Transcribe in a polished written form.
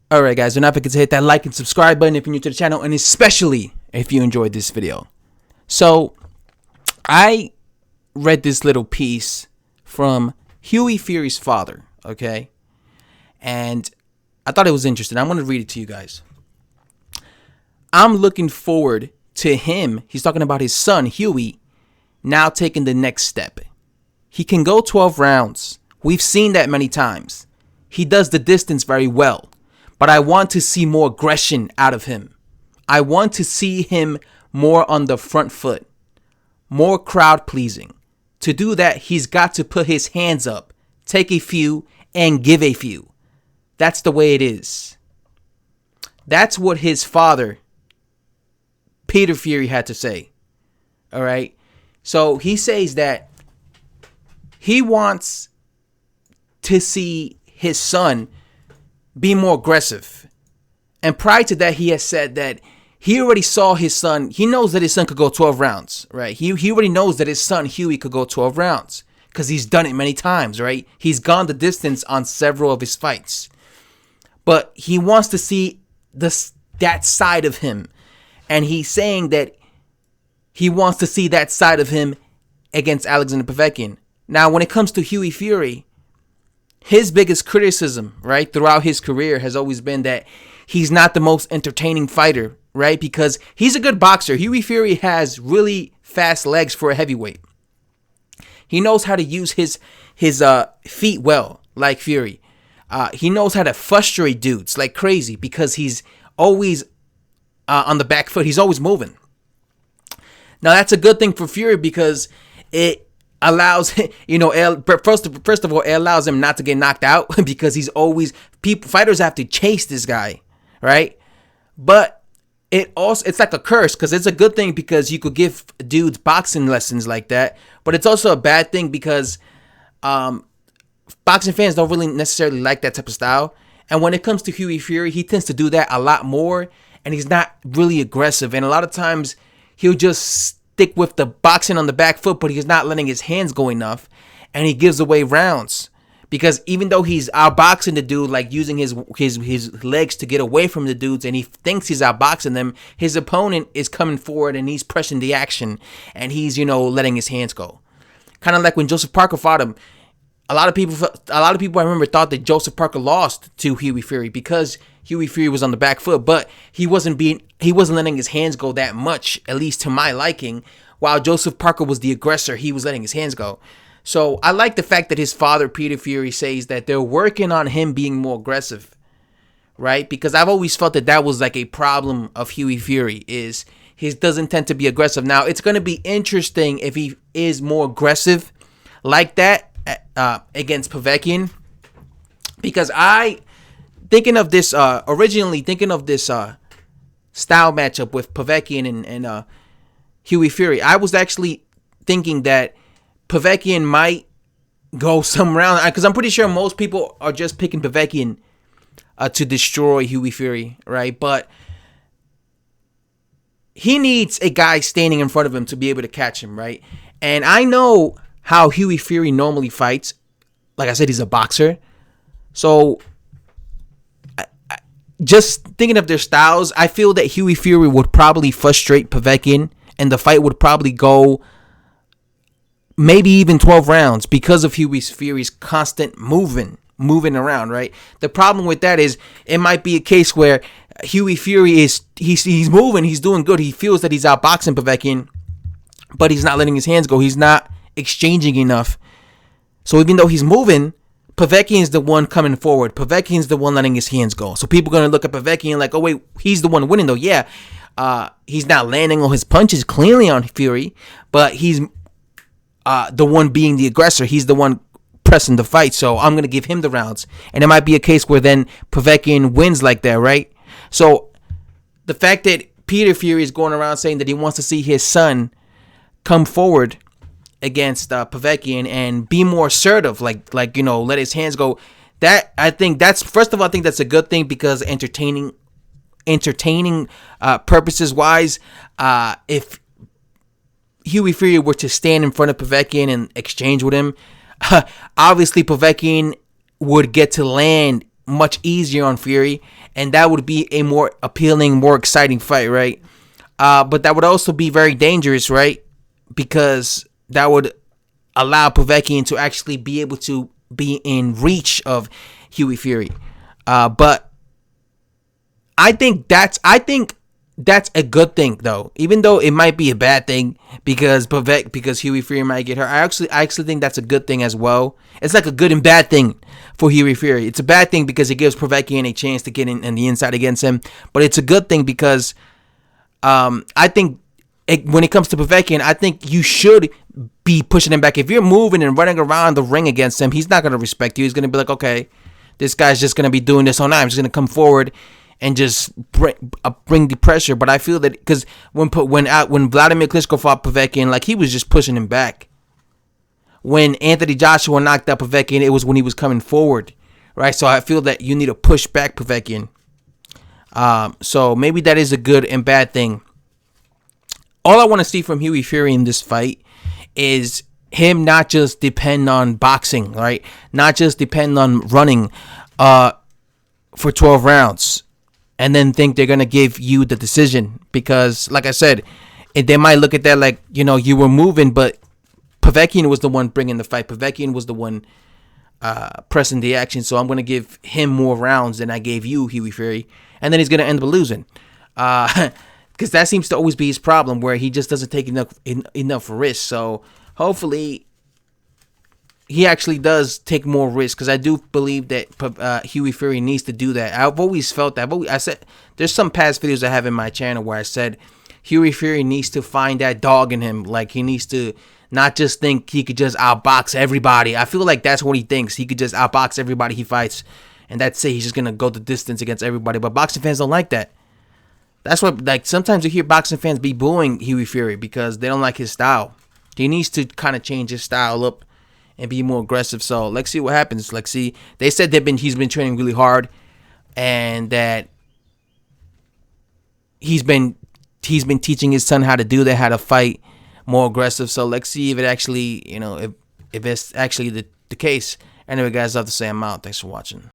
Alright guys, do not forget to hit that like and subscribe button if you're new to the channel, and especially if you enjoyed this video. So, I read this little piece from Hughie Fury's father, okay? And I thought it was interesting. I'm going to read it to you guys. I'm looking forward to him, he's talking about his son, Hughie, now taking the next step. He can go 12 rounds. We've seen that many times. He does the distance very well. But I want to see more aggression out of him. I want to see him more on the front foot. More crowd pleasing. To do that, he's got to put his hands up, take a few, and give a few. That's the way it is. That's what his father, Peter Fury, had to say. All right. So he says that he wants to see his son be more aggressive. And prior to that, he has said that he already saw his son. He knows that his son could go 12 rounds, right? He already knows that his son, Hughie, could go 12 rounds because he's done it many times, right? He's gone the distance on several of his fights. But he wants to see that side of him. And he's saying that he wants to see that side of him against Alexander Povetkin. Now, when it comes to Hughie Fury, his biggest criticism, right, throughout his career has always been that he's not the most entertaining fighter, right? Because he's a good boxer. Hughie Fury has really fast legs for a heavyweight. He knows how to use his feet well, like Fury. He knows how to frustrate dudes like crazy because he's always on the back foot. He's always moving. Now, that's a good thing for Fury because it allows, first of all, it allows him not to get knocked out because he's always, fighters have to chase this guy, right? But it's like a curse because it's a good thing because you could give dudes boxing lessons like that, but it's also a bad thing because boxing fans don't really necessarily like that type of style. And when it comes to Hughie Fury, he tends to do that a lot more, and he's not really aggressive. And a lot of times he'll just stick with the boxing on the back foot, but he's not letting his hands go enough, and he gives away rounds because even though he's outboxing the dude, like using his legs to get away from the dudes, and he thinks he's outboxing them, his opponent is coming forward and he's pressing the action, and he's letting his hands go. Kind of like when Joseph Parker fought him. A lot of people I remember thought that Joseph Parker lost to Hughie Fury because Hughie Fury was on the back foot, but he wasn't letting his hands go that much, at least to my liking. While Joseph Parker was the aggressor, he was letting his hands go. So I like the fact that his father, Peter Fury, says that they're working on him being more aggressive, right? Because I've always felt that was like a problem of Hughie Fury, is he doesn't tend to be aggressive. Now, it's going to be interesting if he is more aggressive like that against Povetkin, because originally thinking of this style matchup with Povetkin and Hughie Fury, I was actually thinking that Povetkin might go some round, because I'm pretty sure most people are just picking Povetkin to destroy Hughie Fury, right? But he needs a guy standing in front of him to be able to catch him, right? And I know how Hughie Fury normally fights. Like I said, he's a boxer. So, just thinking of their styles, I feel that Hughie Fury would probably frustrate Povetkin, and the fight would probably go maybe even 12 rounds because of Hughie Fury's constant moving around, right? The problem with that is it might be a case where Hughie Fury he's moving, he's doing good, he feels that he's outboxing Povetkin, but he's not letting his hands go. He's not exchanging enough. So even though he's moving, Povetkin is the one coming forward. Povetkin is the one letting his hands go. So people are going to look at Povetkin like, oh wait, he's the one winning though. Yeah, he's not landing all his punches cleanly on Fury, but he's the one being the aggressor. He's the one pressing the fight. So I'm going to give him the rounds. And it might be a case where then Povetkin wins like that, right? So the fact that Peter Fury is going around saying that he wants to see his son come forward against Povetkin and be more assertive, like let his hands go. That I think that's a good thing because entertaining purposes wise, if Hughie Fury were to stand in front of Povetkin and exchange with him, obviously Povetkin would get to land much easier on Fury, and that would be a more appealing, more exciting fight, right? But that would also be very dangerous, right? Because that would allow Povetkin to actually be able to be in reach of Hughie Fury. But I think that's a good thing, though. Even though it might be a bad thing because Hughie Fury might get hurt. I actually think that's a good thing as well. It's like a good and bad thing for Hughie Fury. It's a bad thing because it gives Povetkin a chance to get in the inside against him. But it's a good thing because I think when it comes to Povetkin, I think you should be pushing him back. If you're moving and running around the ring against him, he's not going to respect you. He's going to be like, okay, this guy's just going to be doing this all night. I'm just going to come forward and just bring the pressure. But I feel that because when Vladimir Klitschko fought Povetkin, like, he was just pushing him back. When Anthony Joshua knocked out Povetkin, it was when he was coming forward, right? So I feel that you need to push back Povetkin. So maybe that is a good and bad thing. All I want to see from Hughie Fury in this fight is him not just depend on boxing, right? Not just depend on running for 12 rounds and then think they're going to give you the decision. Because, like I said, they might look at that like, you were moving, but Povetkin was the one bringing the fight. Povetkin was the one pressing the action. So I'm going to give him more rounds than I gave you, Hughie Fury. And then he's going to end up losing. Because that seems to always be his problem, where he just doesn't take enough risk. So hopefully he actually does take more risk, because I do believe that Hughie Fury needs to do that. I've always felt that. I said there's some past videos I have in my channel where I said Hughie Fury needs to find that dog in him. Like, he needs to not just think he could just outbox everybody. I feel like that's what he thinks. He could just outbox everybody he fights, and that's it. He's just gonna go the distance against everybody. But boxing fans don't like that. That's what, like, sometimes you hear boxing fans be booing Hughie Fury because they don't like his style. He needs to kind of change his style up and be more aggressive. So let's see what happens. Let's see. They said he's been training really hard, and that he's been teaching his son how to do that, how to fight more aggressive. So let's see if it actually, if it's actually the case. Anyway, guys, I have to say I'm out. Thanks for watching.